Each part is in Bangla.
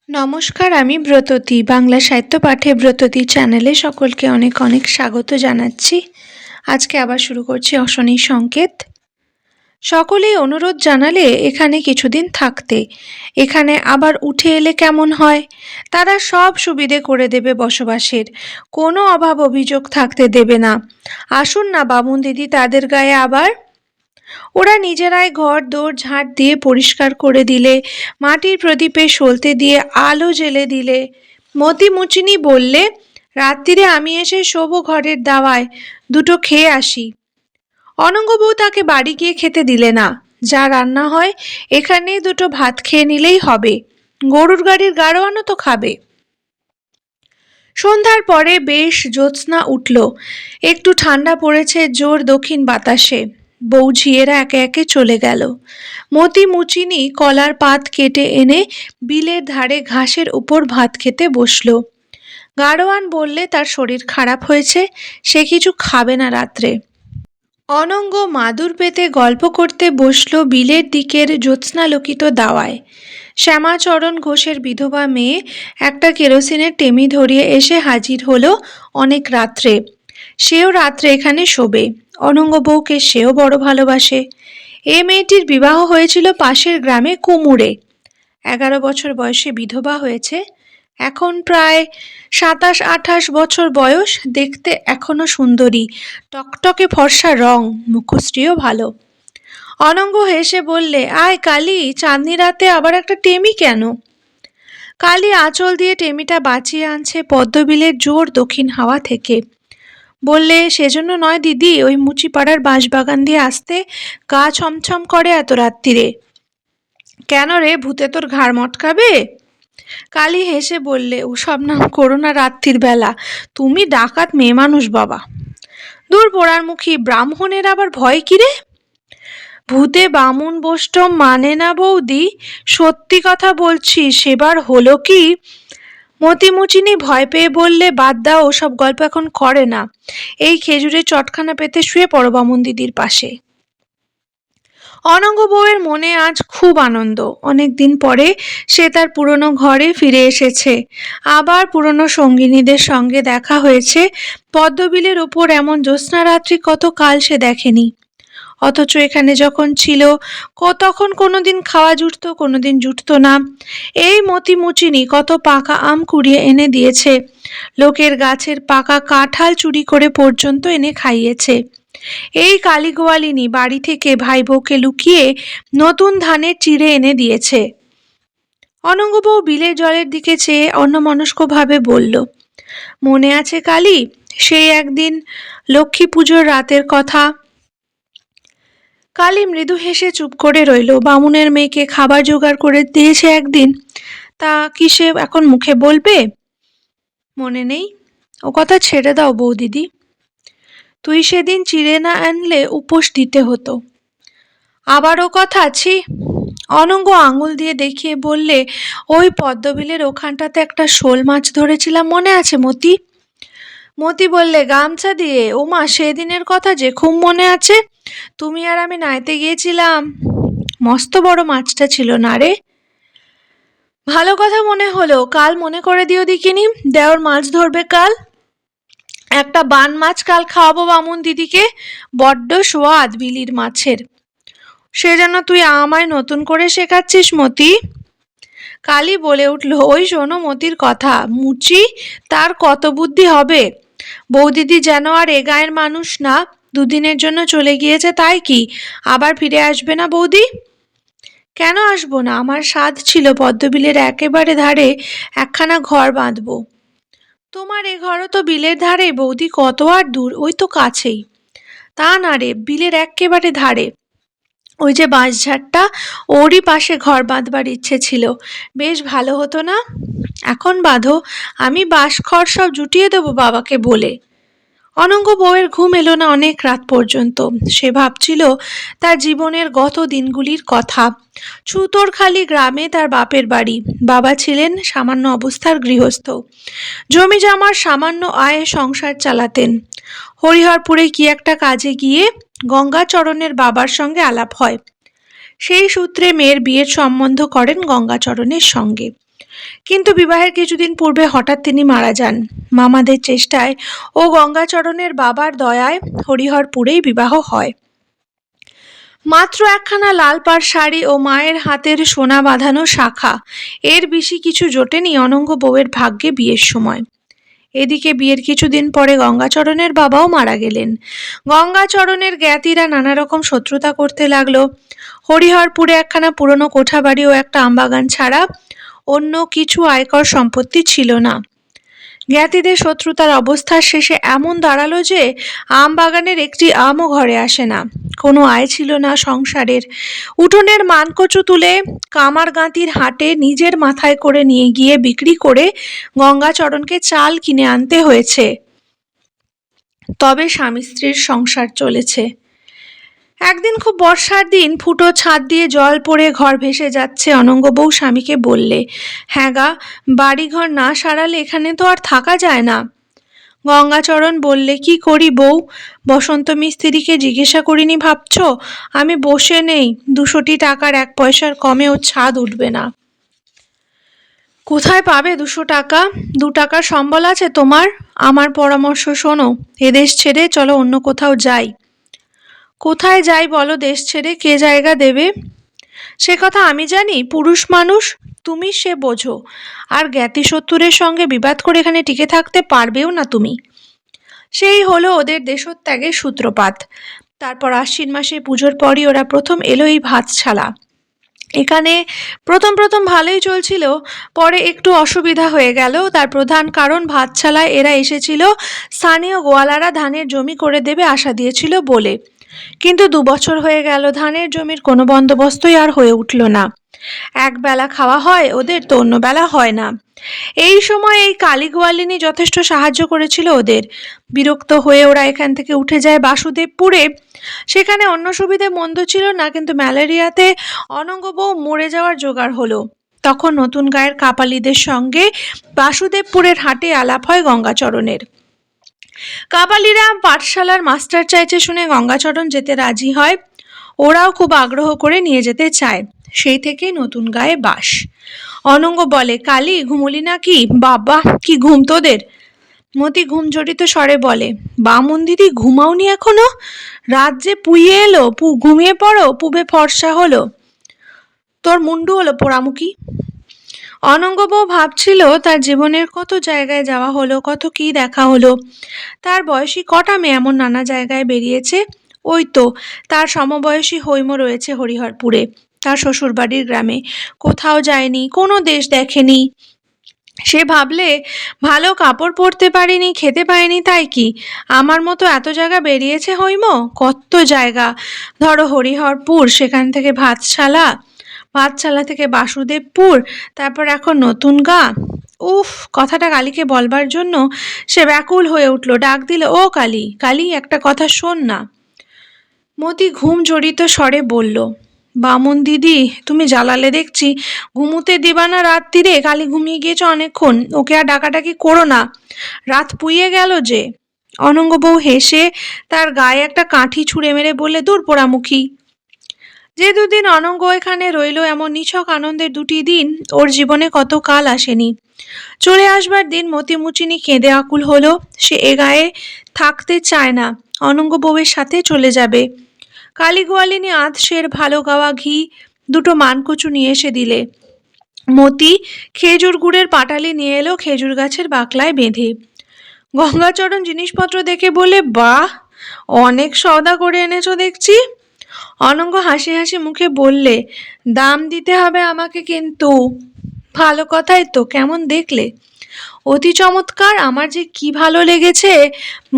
নমস্কার, আমি ব্রততী। বাংলা সাহিত্য পাঠে ব্রততী চ্যানেলে সকলকে অনেক অনেক স্বাগত জানাচ্ছি। আজকে আবার শুরু করছি অশনি সংকেত। সকলেই অনুরোধ জানালে এখানে কিছুদিন থাকতে। এখানে আবার উঠে এলে কেমন হয়? তারা সব সুবিধে করে দেবে বসবাসের, কোনো অভাব অভিযোগ থাকতে দেবে না। আসুন না বামুন দিদি তাদের গায়ে আবার। ওরা নিজেরাই ঘর দোর ঝাঁট দিয়ে পরিষ্কার করে দিলে, মাটির প্রদীপে সলতে দিয়ে আলো জ্বেলে দিলে। মতি মুচিনি বললে, রাত্রিরে আমি এসে শোবো ঘরের দাওয়ায়, দুটো খেয়ে আসি। অনঙ্গ বউ তাকে বাড়ি গিয়ে খেতে দিলে না। যা রান্না হয় এখানে দুটো ভাত খেয়ে নিলেই হবে। গরুর গাড়ির গাড়োয়ানও তো খাবে। সন্ধ্যার পরে বেশ জ্যোৎস্না উঠল। একটু ঠান্ডা পড়েছে জোর দক্ষিণ বাতাসে। বউ ঝিয়েরা একে একে চলে গেল। মতি মুচিনি কলার পাত কেটে এনে বিলের ধারে ঘাসের উপর ভাত খেতে বসল। গাড়োয়ান বললে তার শরীর খারাপ হয়েছে, সে কিছু খাবে না রাত্রে। অনঙ্গ মাদুর পেতে গল্প করতে বসল বিলের দিকের জ্যোৎস্নালোকিত দাওয়ায়। শ্যামাচরণ ঘোষের বিধবা মেয়ে একটা কেরোসিনের টেমি ধরিয়ে এসে হাজির হলো অনেক রাত্রে। সেও রাত্রে এখানে শোবে। অনঙ্গ বউকে সেও বড় ভালোবাসে। এ মেয়েটির বিবাহ হয়েছিল পাশের গ্রামে কুমুরে। 11 বছর বয়সে বিধবা হয়েছে। এখন প্রায় 27-28 বছর বয়স। দেখতে এখনো সুন্দরী, টকটকে ফর্সা রং, মুখশ্রীও ভালো। অনঙ্গ হেসে বললে, আয় কালী, চাঁদনি রাতে আবার একটা টেমি কেন? কালী আঁচল দিয়ে টেমিটা বাঁচিয়ে আনছে পদ্মবিলের জোর দক্ষিণ হাওয়া থেকে। বললে, সেজন্য নয় দিদি, ওই মুচিপাড়ার বাঁশবাগান দিয়ে আসতে গা ছমছম করে এত রাত্রিরে। কেন রে, ভূতে তোর ঘাড় মটকাবে? কালী হেসে বললে, ওসব নাম করো না রাত্রির বেলা, তুমি ডাকাত মেয়ে মানুষ বাবা। দূর পোড়ার মুখী, ব্রাহ্মণের আবার ভয় কিরে? ভূতে বামুন বৈষ্ণব মানে না বৌদি, সত্যি কথা বলছি। সেবার হলো কি? মতিমুচিনি ভয় পেয়ে বললে, বাদ দাও, ওসব গল্প এখন করে না। এই খেজুরের চটখানা পেতে শুয়ে পড়ো বামুন দিদির পাশে। অনঙ্গ বউয়ের মনে আজ খুব আনন্দ। অনেক দিন পরে সে তার পুরনো ঘরে ফিরে এসেছে। আবার পুরনো সঙ্গিনীদের সঙ্গে দেখা হয়েছে। পদ্মবিলের ওপর এমন জ্যোৎস্না রাত্রি কত কাল সে দেখেনি। অথচ এখানে যখন ছিল তখন কোনোদিন খাওয়া জুটত, কোনোদিন জুটত না। এই মতি মুচিনি কত পাকা আম কুড়িয়ে এনে দিয়েছে। লোকের গাছের পাকা কাঁঠাল চুরি করে পর্যন্ত এনে খাইয়েছে। এই কালীগোয়ালিনী বাড়ি থেকে ভাই বউকে লুকিয়ে নতুন ধানের চিড়ে এনে দিয়েছে। অনঙ্গ বউ বিলের জলের দিকে চেয়ে অন্যমনস্কভাবে বলল, মনে আছে কালী, সেই একদিন লক্ষ্মী পুজোর রাতের কথা? কালী মৃদু হেসে চুপ করে রইল। বামুনের মেয়েকে খাবার জোগাড় করে দিয়েছে একদিন, তা কি সে এখন মুখে বলবে? মনে নেই? ও কথা ছেড়ে দাও বৌদিদি। তুই সেদিন চিড়ে না আনলে উপোস দিতে হতো। আবার ও কথা আছি? অনঙ্গ আঙুল দিয়ে দেখিয়ে বললে, ওই পদ্মবিলের ওখানটাতে একটা শোল মাছ ধরেছিলাম, মনে আছে মতি? মতি বললে, গামছা দিয়ে? ওমা, সেদিনের কথা যে খুব মনে আছে। তুমি আর আমি নাইতে গিয়েছিলাম। মস্ত বড় মাছটা ছিল না রে? ভালো কথা মনে হলো, কাল মনে করে দিও দেখিনি। দেওর মাছ ধরবে কাল। একটা বান মাছ কাল খাওয়াবো বামুন দিদিকে, বড্ড সোয়াদ বিলির মাছের। সে যেন তুই আমায় নতুন করে শেখাচ্ছিস মতি। কালী বলে উঠল, ওই শোনো মতির কথা, মুচি তার কত বুদ্ধি হবে। বৌদিদি যেন আর এ গায়ের মানুষ না। দুদিনের জন্য চলে গিয়েছে, তাই কি আবার ফিরে আসবে না বৌদি? কেন আসবো না? আমার সাধ ছিল পদ্মবিলের একেবারে ধারে একখানা ঘর বাঁধবো। তোমার এ ঘরও তো বিলের ধারে বৌদি, কত আর দূর? ওই তো কাছেই। তা না রে, বিলের একেবারে ধারে। ওই যে বাঁশঝাড়টা, ওরই পাশে ঘর বাঁধবার ইচ্ছে ছিল। বেশ ভালো হতো না? এখন বাঁধো, আমি বাঁশ খড় সব জুটিয়ে দেবো বাবাকে বলে। অনঙ্গ বউয়ের ঘুম এলো না অনেক রাত পর্যন্ত। সে ভাবছিল তার জীবনের গত দিনগুলির কথা। ছুতোরখালি গ্রামে তার বাপের বাড়ি। বাবা ছিলেন সামান্য অবস্থার গৃহস্থ। জমি জমার সামান্য আয়ে সংসার চালাতেন। হরিহরপুরে কি একটা কাজে গিয়ে গঙ্গাচরণের বাবার সঙ্গে আলাপ হয়। সেই সূত্রে মেয়ের বিয়ের সম্বন্ধ করেন গঙ্গাচরণের সঙ্গে। কিন্তু বিবাহের কিছুদিন পূর্বে হঠাৎ তিনি মারা যান। মামাদের চেষ্টায় ও গঙ্গাচরণের বাবার দয়ায় হরিহরপুরেই বিবাহ হয়। মাত্র একখানা লাল পাড় শাড়ি ও মায়ের হাতের সোনা বাঁধানো শাখা, এর বেশি কিছু জোটেনি অনঙ্গ বউয়ের ভাগ্যে বিয়ের সময়। এদিকে বিয়ের কিছুদিন পরে গঙ্গাচরণের বাবাও মারা গেলেন। গঙ্গাচরণের জ্ঞাতিরা নানা রকম শত্রুতা করতে লাগলো। হরিহরপুরে একখানা পুরনো কোঠাবাড়ি ও একটা আমবাগান ছাড়া অন্য কিছু আয়কর সম্পত্তি ছিল না। জ্ঞাতিদের শত্রুতার অবস্থা শেষে এমন দাঁড়ালো যে আমবাগানের একটি আমও ঘরে আসে না। কোনো আয় ছিল না সংসারের। উঠোনের মানকচু তুলে কামার গাঁতির হাটে নিজের মাথায় করে নিয়ে গিয়ে বিক্রি করে গঙ্গাচরণকে চাল কিনে আনতে হয়েছে। তবে স্বামী স্ত্রীর সংসার চলেছে। একদিন খুব বর্ষার দিন, ফুটো ছাদ দিয়ে জল পড়ে ঘর ভেসে যাচ্ছে। অনঙ্গ বউ স্বামীকে বললে, হ্যাঁ গা, বাড়িঘর না সারালে এখানে তো আর থাকা যায় না। গঙ্গাচরণ বললে, কি করি বউ, বসন্ত মিস্ত্রিকে জিজ্ঞাসা করিনি ভাবছ? আমি বসে নেই, 200টি টাকার 1 পয়সার কমে ও ছাদ উঠবে না। কোথায় পাবে 200 টাকা? 2 টাকার সম্বল আছে তোমার? আমার পরামর্শ শোনো, এদেশ ছেড়ে চলো অন্য কোথাও যাই। কোথায় যাই বলো দেশ ছেড়ে, কে জায়গা দেবে? সে কথা আমি জানি, পুরুষ মানুষ, তুমি সে বোঝো। আর জ্ঞাতি শত্রুরের সঙ্গে বিবাদ করে এখানে টিকে থাকতে পারবেও না তুমি। সেই হলো ওদের দেশত্যাগের সূত্রপাত। তারপর আশ্বিন মাসে পুজোর পরই ওরা প্রথম এলো এই ভাতশালা। এখানে প্রথম ভালোই চলছিল, পরে একটু অসুবিধা হয়ে গেল। তার প্রধান কারণ, ভাতশালায় এরা এসেছিল স্থানীয় গোয়ালারা ধানের জমি করে দেবে আশা দিয়েছিল বলে। কিন্তু 2 বছর হয়ে গেল, ধানের জমির কোনো বন্দোবস্তই আর হয়ে উঠল না। এক বেলা খাওয়া হয় ওদের, তো অন্য বেলা হয় না। এই সময় এই কালী গোয়ালিনী যথেষ্ট সাহায্য করেছিল ওদের। বিরক্ত হয়ে ওরা এখান থেকে উঠে যায় বাসুদেবপুরে। সেখানে অন্য সুবিধে মন্দ ছিল না, কিন্তু ম্যালেরিয়াতে অনঙ্গ বউ মরে যাওয়ার জোগাড় হলো। তখন নতুন গায়ের কাপালিদের সঙ্গে বাসুদেবপুরের হাটে আলাপ হয় গঙ্গাচরণের। কাপালিরা পাঠশালার মাস্টার চাইছে শুনে গঙ্গাচরণ যেতে রাজি হয়। ওরাও খুব আগ্রহ করে নিয়ে যেতে চায়। সেই থেকেই নতুন গায়ে বাস। অনঙ্গ বলে, কালী, ঘুমলি নাকি? বাবা, কি ঘুম তোদের! মতি ঘুম জড়িত স্বরে বলে, বামুন দিদি, ঘুমাওনি এখনো? রাত যে পুইয়ে এলো, ঘুমিয়ে পড়ো, পুবে ফর্সা হলো। তোর মুন্ডু হলো পোড়ামুখী। অনঙ্গ বউ ভাবছিল, তার জীবনের কত জায়গায় যাওয়া হলো, কত কি দেখা হলো। তার বয়সী কটা মেয়ে এমন নানা জায়গায় বেরিয়েছে। ওই তো তার সমবয়সী হৈম রয়েছে হরিহরপুরে, তার শ্বশুরবাড়ির গ্রামে। কোথাও যায়নি, কোনো দেশ দেখেনি। সে ভাবলে, ভালো কাপড় পরতে পারিনি, খেতে পায়নি, তাই কি? আমার মতো এত জায়গা বেরিয়েছে হৈম, কত জায়গা। ধরো হরিহরপুর, সেখান থেকে ভাতশালা থেকে বাসুদেবপুর, তারপর এখন নতুন গা। উফ, কথাটা কালীকে বলবার জন্য সে ব্যাকুল হয়ে উঠল। ডাক দিল, ও কালী, কালী, একটা কথা শোন না। মতি ঘুম জড়িত স্বরে বলল, বামুন দিদি, তুমি জ্বালালে দেখছি। ঘুমুতে দিবা না রাত্রিরে? কালী ঘুমিয়ে গিয়েছ অনেকক্ষণ, ওকে আর ডাকাডাকি করো না, রাত পুইয়ে গেল যে। অনঙ্গ বউ হেসে তার গায়ে একটা কাঠি ছুঁড়ে মেরে বললে, দূর পোড়ামুখী। যে 2 দিন অনঙ্গ এখানে রইল, এমন নিছক আনন্দের 2টি দিন ওর জীবনে কত কাল আসেনি। চলে আসবার দিন মতিমুচিনি কেঁদে আকুল হলো। সে এ গায়ে থাকতে চায় না, অনঙ্গ বউয়ের সাথে চলে যাবে। কালী গোয়ালিনী আধশের ভালো গাওয়া ঘি 2টো মানকচু নিয়ে এসে দিলে। মতি খেজুর গুড়ের পাটালি নিয়ে এলো খেজুর গাছের বাকলায় বেঁধে। গঙ্গাচরণ জিনিসপত্র দেখে বলে, বাহ, অনেক সওদা করে এনেছো দেখছি। অনঙ্গ হাসি হাসি মুখে বললে, দাম দিতে হবে আমাকে কিন্তু। ভালো কথাই তো, কেমন দেখলে? অতি চমৎকার, আমার যে কি ভালো লেগেছে।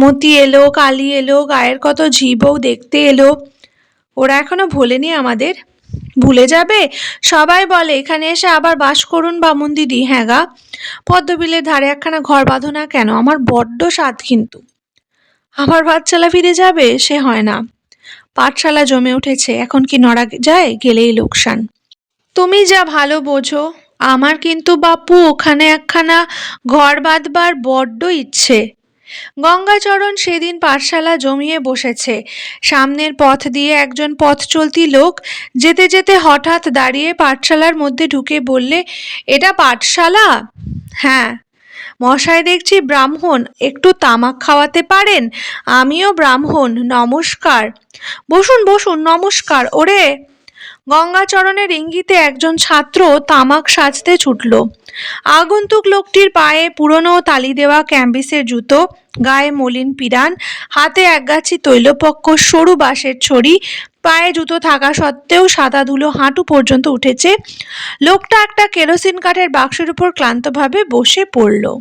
মতি এলো, কালী এলো, গায়ের কত ঝি বউ দেখতে এলো। ওরা এখনো ভোলেনি আমাদের। ভুলে যাবে? সবাই বলে এখানে এসে আবার বাস করুন বামুন দিদি। হ্যাঁ গা, পদ্মবিলের ধারে একখানা ঘর বাঁধো না কেন? আমার বড্ড স্বাদ কিন্তু। আবার পাঠশালা ফিরে যাবে? সে হয় না, পাঠশালা জমে উঠেছে, এখন কি নড়া যায়? গেলেই লোকসান। তুমি যা ভালো বোঝো, আমার কিন্তু বাপু ওখানে একখানা ঘর বাঁধবার বড্ড ইচ্ছে। গঙ্গাচরণ সেদিন পাঠশালা জমিয়ে বসেছে। সামনের পথ দিয়ে একজন পথ চলতি লোক যেতে যেতে হঠাৎ দাঁড়িয়ে পাঠশালার মধ্যে ঢুকে বললে, এটা পাঠশালা? হ্যাঁ। মশাই দেখছি ব্রাহ্মণ, একটু তামাক খাওয়াতে পারেন? আমিও ব্রাহ্মণ, নমস্কার। বসুন বসুন, নমস্কার। ওরে! গঙ্গাচরণের ইঙ্গিতে একজন ছাত্র তামাক সাজতে ছুটল। আগন্তুক লোকটির পায়ে পুরনো তালি দেওয়া ক্যাম্বিসের জুতো, গায়ে মলিন পিরান, হাতে একগাছি তৈলপক্ষ, সরু বাঁশের ছড়ি, পায়ে জুতো থাকা সত্ত্বেও সাদা ধুলো হাঁটু পর্যন্ত উঠেছে। লোকটা একটা কেরোসিন কাঠের বাক্সের উপর ক্লান্তভাবে বসে পড়ল।